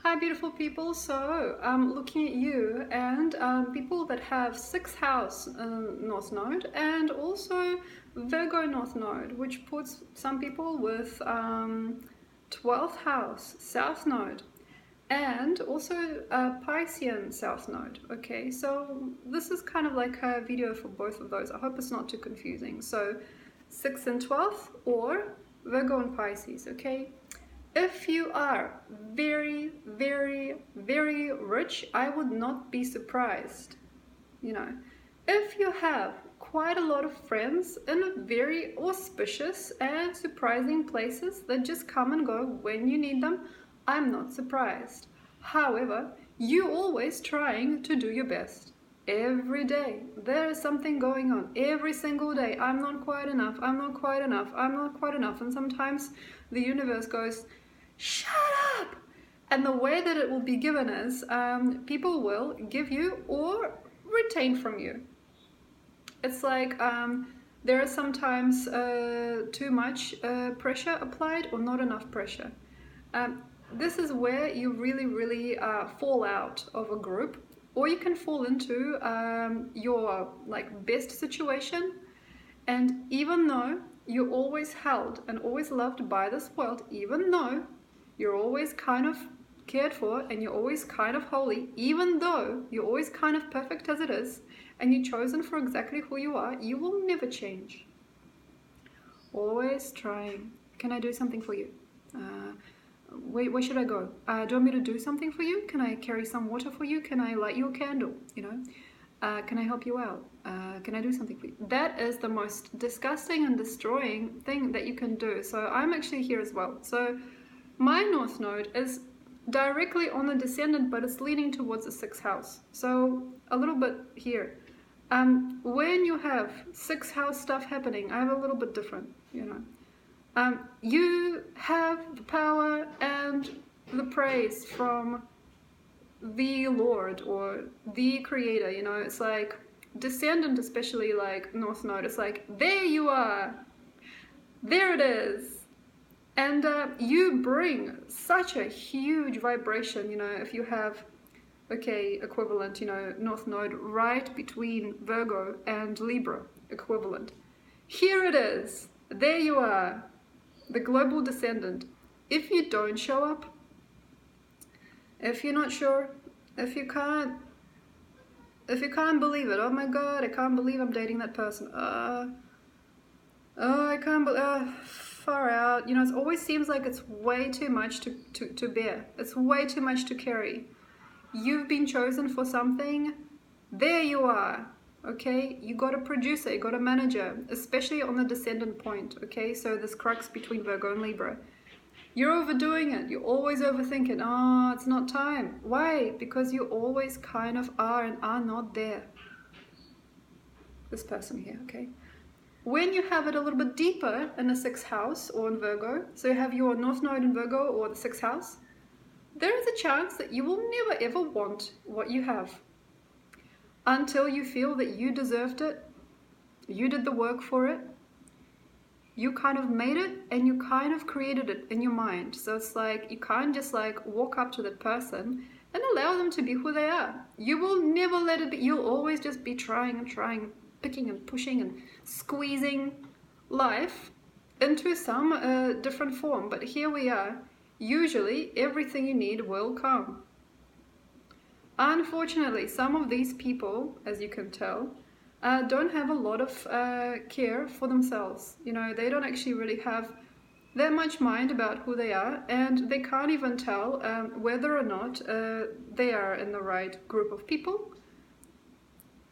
Hi, beautiful people. So, looking at you and people that have sixth house North Node and also Virgo North Node, which puts some people with 12th house South Node and also Piscean South Node. Okay, so this is kind of like a video for both of those. I hope it's not too confusing. So, 6th and 12th or Virgo and Pisces. Okay. If you are very, very, very rich, I would not be surprised. You know, if you have quite a lot of friends in very auspicious and surprising places that just come and go when you need them, I'm not surprised. However, you always trying to do your best. Every day, there is something going on. Every single day, I'm not quite enough, I'm not quite enough, I'm not quite enough. And sometimes the universe goes, shut up! And the way that it will be given is people will give you or retain from you. It's like there is sometimes too much pressure applied or not enough pressure. This is where you really, really fall out of a group, or you can fall into your like best situation. And even though you're always held and always loved by this world, even though you're always kind of cared for and you're always kind of holy, even though you're always kind of perfect as it is, and you're chosen for exactly who you are, you will never change. Always trying. Can I do something for you? Where should I go? Do you want me to do something for you? Can I carry some water for you? Can I light you a candle? You know? Can I help you out? Can I do something for you? That is the most disgusting and destroying thing that you can do. So I'm actually here as well. So my North Node is directly on the Descendant, but it's leaning towards the 6th house. So a little bit here. When you have 6th house stuff happening, I have a little bit different, you know. You have the power and the praise from the Lord or the Creator, you know. It's like Descendant, especially like North Node, it's like, there you are, there it is. And you bring such a huge vibration, you know, if you have, okay, equivalent, you know, North Node right between Virgo and Libra, equivalent. Here it is, there you are, the global Descendant. If you don't show up, if you're not sure, if you can't believe it, oh my God, I can't believe I'm dating that person. I can't believe, far out. You know, it always seems like it's way too much to bear. It's way too much to carry. You've been chosen for something. There you are. Okay, you got a producer, you got a manager, especially on the Descendant point. Okay, so this crux between Virgo and Libra. You're overdoing it. You're always overthinking. Oh, it's not time. Why? Because you always kind of are and are not there. This person here, okay? When you have it a little bit deeper in the 6th house or in Virgo, so you have your North Node in Virgo or the 6th house, there is a chance that you will never ever want what you have until you feel that you deserved it, you did the work for it, you kind of made it and you kind of created it in your mind. So it's like you can't just like walk up to that person and allow them to be who they are. You will never let it be. You'll always just be trying and trying, picking and pushing and squeezing life into some different form. But here we are. Usually everything you need will come. Unfortunately, some of these people, as you can tell, don't have a lot of care for themselves. You know, they don't actually really have that much mind about who they are, and they can't even tell whether or not they are in the right group of people,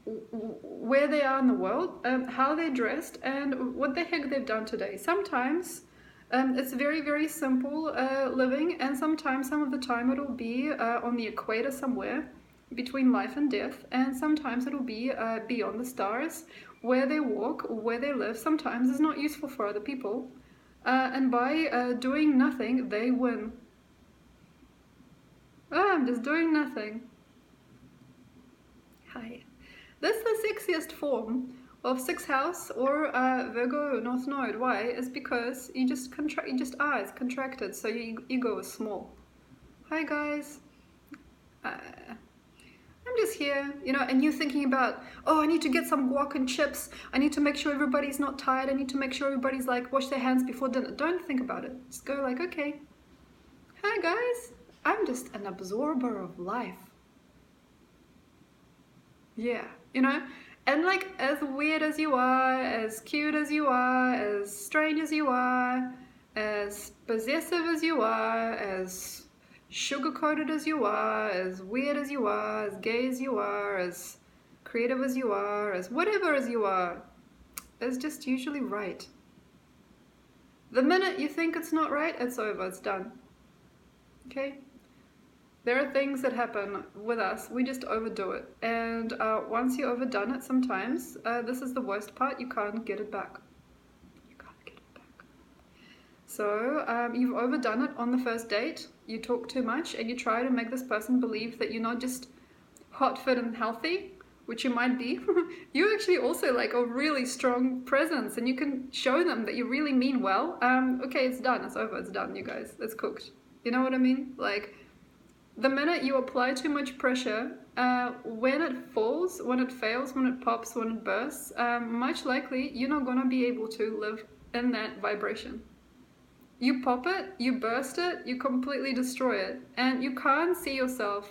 where they are in the world, how they're dressed, and what the heck they've done today. Sometimes it's very, very simple living, and sometimes some of the time it'll be on the equator somewhere between life and death, and sometimes it'll be beyond the stars, where they walk, where they live. Sometimes it's not useful for other people, and by doing nothing, they win. Oh, I'm just doing nothing. Hi. This is the sexiest form of 6th house or Virgo North Node. Why? Is because you just it's contracted, so your ego is small. Hi guys. I'm just here, and you thinking about, oh, I need to get some guac and chips. I need to make sure everybody's not tired. I need to make sure everybody's like, wash their hands before dinner. Don't think about it. Just go like, okay, hi guys. I'm just an absorber of life. Yeah, and like as weird as you are, as cute as you are, as strange as you are, as possessive as you are, as sugar-coated as you are, as weird as you are, as gay as you are, as creative as you are, as whatever as you are, is just usually right. The minute you think it's not right, it's over, it's done. Okay? There are things that happen with us, we just overdo it. And once you've overdone it sometimes, this is the worst part, you can't get it back. You can't get it back. So you've overdone it on the first date, you talk too much, and you try to make this person believe that you're not just hot, fit, and healthy, which you might be. You actually also like a really strong presence, and you can show them that you really mean well. Okay, it's done, it's over, it's done, you guys, it's cooked. You know what I mean? Like, the minute you apply too much pressure, when it falls, when it fails, when it pops, when it bursts, much likely you're not going to be able to live in that vibration. You pop it, you burst it, you completely destroy it, and you can't see yourself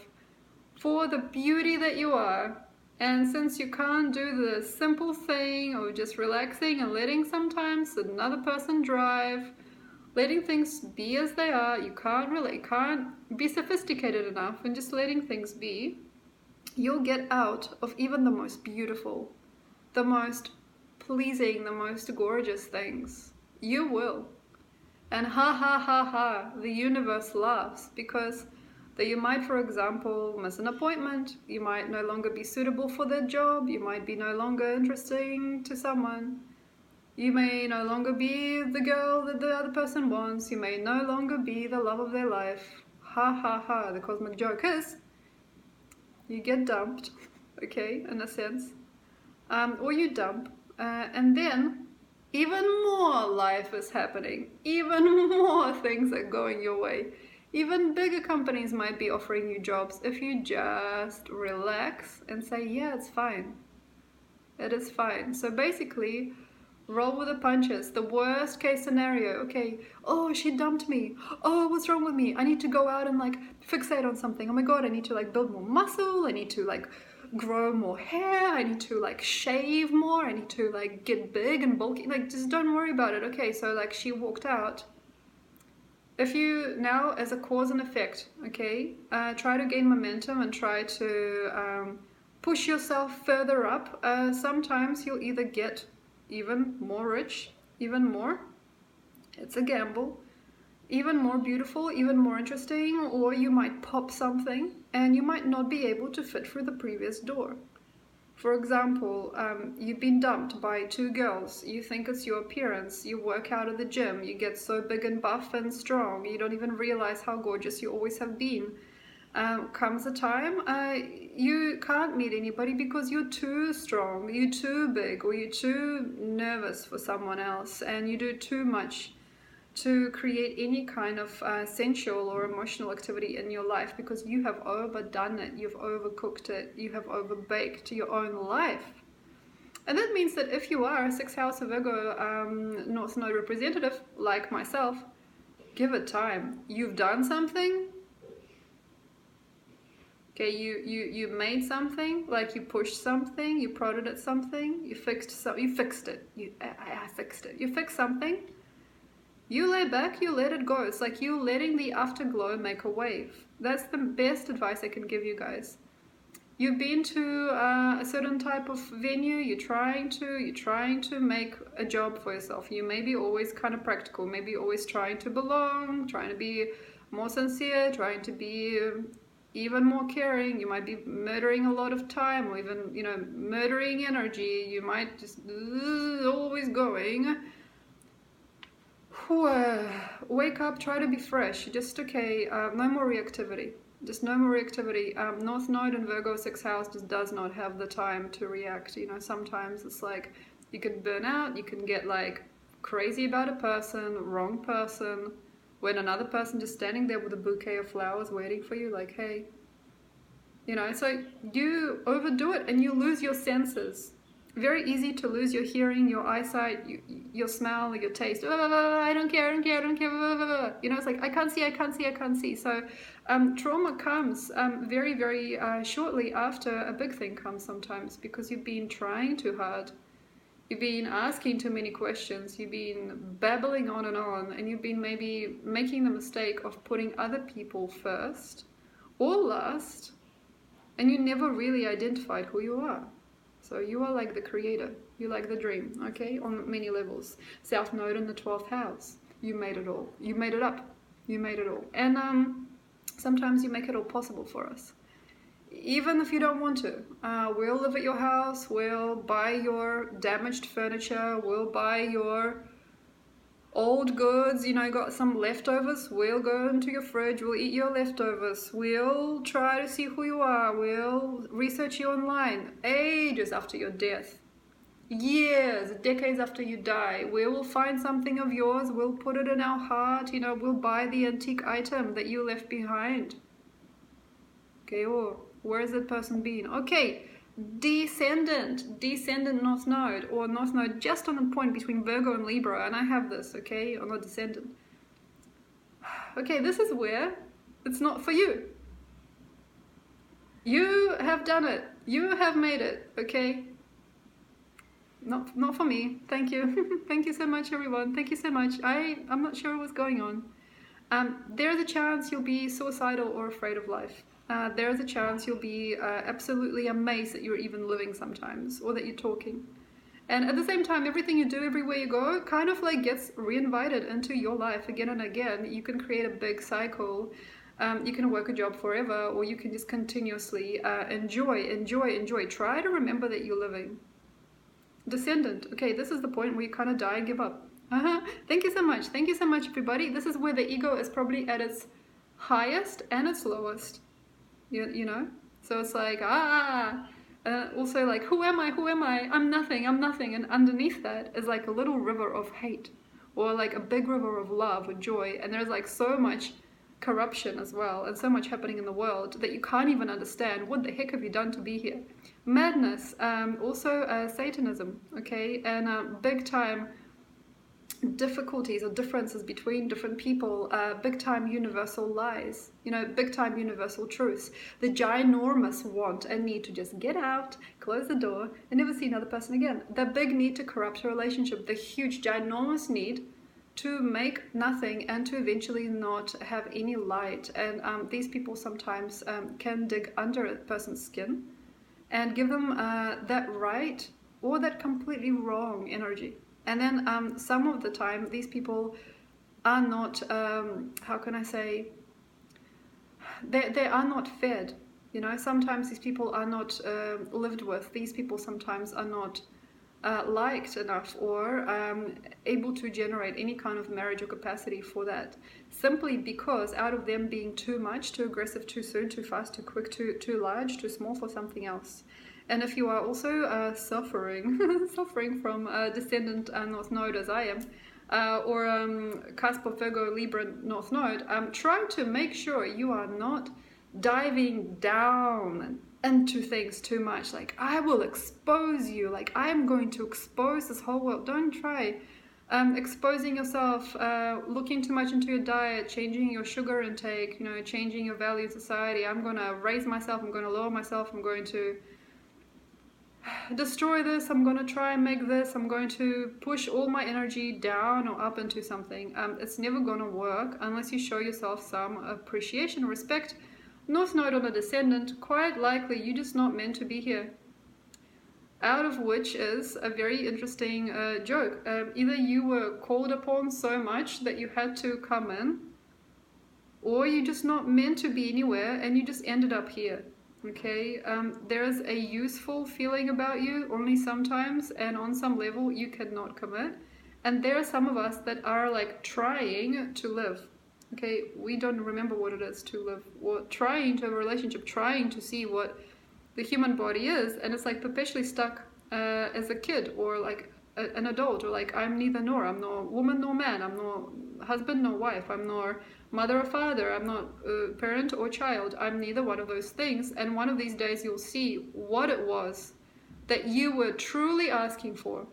for the beauty that you are. And since you can't do the simple thing of just relaxing and letting sometimes another person drive, letting things be as they are, you can't be sophisticated enough and just letting things be, you'll get out of even the most beautiful, the most pleasing, the most gorgeous things. You will. And ha ha ha ha, the universe laughs because that you might, for example, miss an appointment, you might no longer be suitable for their job, you might be no longer interesting to someone. You may no longer be the girl that the other person wants. You may no longer be the love of their life. Ha ha ha, the cosmic joke is you get dumped, okay, in a sense. Or you dump, and then even more life is happening. Even more things are going your way. Even bigger companies might be offering you jobs if you just relax and say, yeah, it's fine. It is fine. So basically, roll with the punches. The worst case scenario. Okay, oh, she dumped me. Oh, what's wrong with me? I need to go out and like fixate on something. Oh my god, I need to like build more muscle. I need to like grow more hair. I need to like shave more. I need to like get big and bulky. Like, just don't worry about it. Okay, so like she walked out. If you now, as a cause and effect, okay, try to gain momentum and try to push yourself further up, sometimes you'll either get even more rich, even more, it's a gamble, even more beautiful, even more interesting, or you might pop something and you might not be able to fit through the previous door. For example, you've been dumped by two girls, you think it's your appearance, you work out at the gym, you get so big and buff and strong, you don't even realize how gorgeous you always have been. Comes a time you can't meet anybody because you're too strong, you're too big, or you're too nervous for someone else, and you do too much to create any kind of sensual or emotional activity in your life because you have overdone it, you've overcooked it, you have overbaked your own life. And that means that if you are a 6th house of Virgo North Node representative like myself, give it time. You've done something. Okay, you made something, like you pushed something, you prodded at something, you fixed it. I fixed it. You fixed something. You lay back, you let it go. It's like you letting the afterglow make a wave. That's the best advice I can give you guys. You've been to a certain type of venue, you're trying to make a job for yourself. You may be always kind of practical, maybe always trying to belong, trying to be more sincere, trying to be even more caring. You might be murdering a lot of time, or even, murdering energy. You might just always going. Wake up, try to be fresh. Just okay, no more reactivity. Just no more reactivity. North Node in Virgo 6th house just does not have the time to react. Sometimes it's like you can burn out, you can get like crazy about a person, wrong person, when another person just standing there with a bouquet of flowers waiting for you, like, hey, you know, so you overdo it and you lose your senses. Very easy to lose your hearing, your eyesight, your smell, your taste. I don't care, I don't care, I don't care. You know, it's like, I can't see, I can't see, I can't see. So trauma comes very, very shortly after a big thing comes sometimes, because you've been trying too hard. You've been asking too many questions. You've been babbling on, and you've been maybe making the mistake of putting other people first or last, and you never really identified who you are. So you are like the creator. You like the dream, okay, on many levels. South Node in the 12th house. You made it all. You made it up. You made it all. And sometimes you make it all possible for us. Even if you don't want to. We'll live at your house. We'll buy your damaged furniture. We'll buy your old goods, you know, got some leftovers, we'll go into your fridge, we'll eat your leftovers, we'll try to see who you are, we'll research you online ages after your death, years, decades after you die. We will find something of yours, we'll put it in our heart, you know, we'll buy the antique item that you left behind. Okay, or where's that person been? Okay, Descendant North Node, or North Node just on the point between Virgo and Libra, and I have this, okay, on the Descendant. Okay, this is where it's not for you. You have done it. You have made it, okay? Not for me. Thank you. Thank you so much, everyone. Thank you so much. I'm not sure what's going on. There's a chance you'll be suicidal or afraid of life. There's a chance you'll be absolutely amazed that you're even living sometimes, or that you're talking. And at the same time, everything you do, everywhere you go, kind of like gets reinvited into your life again and again. You can create a big cycle. You can work a job forever, or you can just continuously enjoy. Try to remember that you're living. Descendant. Okay, this is the point where you kind of die and give up. Thank you so much. Thank you so much, everybody. This is where the ego is probably at its highest and its lowest. You know? So it's like, also like, who am I? I'm nothing. And underneath that is like a little river of hate, or like a big river of love or joy. And there's like so much corruption as well, and so much happening in the world that you can't even understand. What the heck have you done to be here? Madness, also Satanism, okay? And big time difficulties or differences between different people, big time universal lies, you know, big time universal truths, the ginormous want and need to just get out, close the door, and never see another person again, the big need to corrupt a relationship, the huge ginormous need to make nothing and to eventually not have any light. And these people sometimes can dig under a person's skin and give them that right or that completely wrong energy. And then some of the time, these people are not, how can I say, they are not fed. You know, sometimes these people are not lived with. These people sometimes are not liked enough, or able to generate any kind of marriage or capacity for that. Simply because out of them being too much, too aggressive, too soon, too fast, too quick, too large, too small for something else. And if you are also suffering from Descendant North Node, as I am, or cusp of Virgo Libra North Node, try to make sure you are not diving down into things too much. Like, I will expose you. Like, I'm going to expose this whole world. Don't try exposing yourself, looking too much into your diet, changing your sugar intake, you know, changing your value in society. I'm going to raise myself. I'm going to lower myself. I'm going to destroy this, I'm going to try and make this, I'm going to push all my energy down or up into something. It's never going to work unless you show yourself some appreciation, respect. North Node on a Descendant, quite likely you're just not meant to be here. Out of which is a very interesting joke. Either you were called upon so much that you had to come in, or you're just not meant to be anywhere and you just ended up here. Okay, there's a useful feeling about you only sometimes, and on some level you cannot commit. And there are some of us that are like trying to live. Okay, we don't remember what it is to live, or trying to have a relationship, trying to see what the human body is, and it's like perpetually stuck as a kid, or like an adult, or like I'm neither nor. I'm nor woman nor man. I'm nor husband nor wife. I'm nor mother or father. I'm not parent or child. I'm neither one of those things. And one of these days you'll see what it was that you were truly asking for.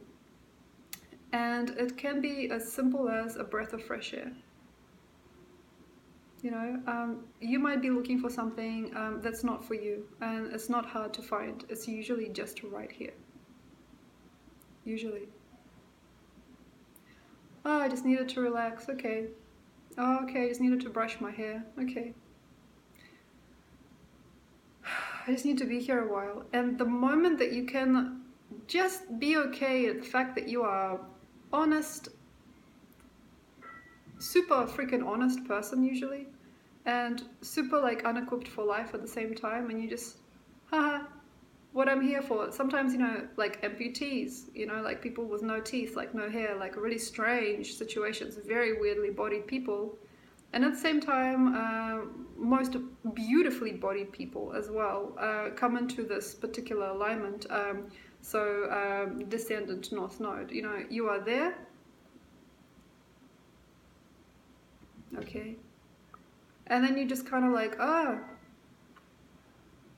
And it can be as simple as a breath of fresh air. You know, you might be looking for something that's not for you, and it's not hard to find. It's usually just right here. Usually. Oh, I just needed to relax. Okay. Oh, okay, I just needed to brush my hair. Okay. I just need to be here a while. And the moment that you can just be okay at the fact that you are honest, super freaking honest person usually, and super like unequipped for life at the same time, and you just, haha, what I'm here for. Sometimes, you know, like amputees, you know, like people with no teeth, like no hair, like really strange situations, very weirdly bodied people. And at the same time, most beautifully bodied people as well come into this particular alignment. Descendant North Node, you know, you are there. Okay. And then you just kind of like, oh,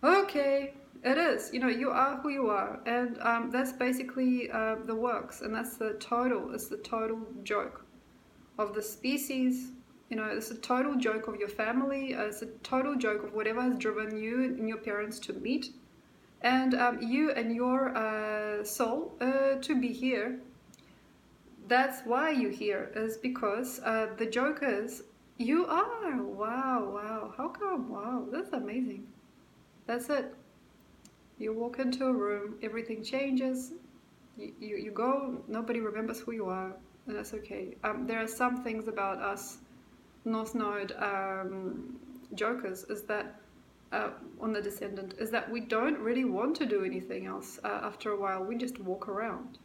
okay, it is. You know, you are who you are. And that's basically the works. And that's the total, it's the total joke of the species. You know, it's a total joke of your family. It's a total joke of whatever has driven you and your parents to meet. And you and your soul to be here. That's why you're here, is because the joke is, you are. Wow, wow. How come? Wow, that's amazing. That's it. You walk into a room, everything changes. You go, nobody remembers who you are, and that's okay. There are some things about us North Node jokers, is that on the Descendant, is that we don't really want to do anything else after a while. We just walk around.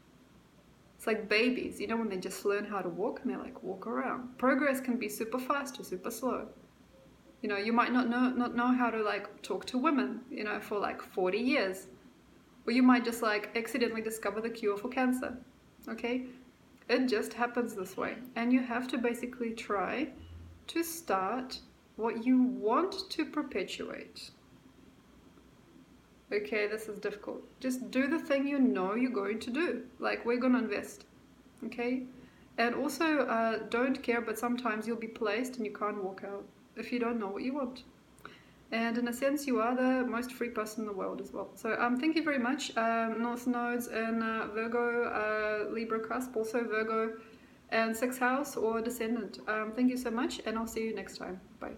It's like babies, you know, when they just learn how to walk and they're like, walk around. Progress can be super fast or super slow. You know, you might not know how to like talk to women, you know, for like 40 years. Or you might just like accidentally discover the cure for cancer. Okay? It just happens this way. And you have to basically try to start what you want to perpetuate. Okay, this is difficult. Just do the thing you know you're going to do. Like, we're going to invest. Okay? And also, don't care, but sometimes you'll be placed and you can't walk out if you don't know what you want. And in a sense, you are the most free person in the world as well. So thank you very much. North Nodes in Virgo, Libra cusp, also Virgo and 6th house or Descendant. Thank you so much, and I'll see you next time. Bye.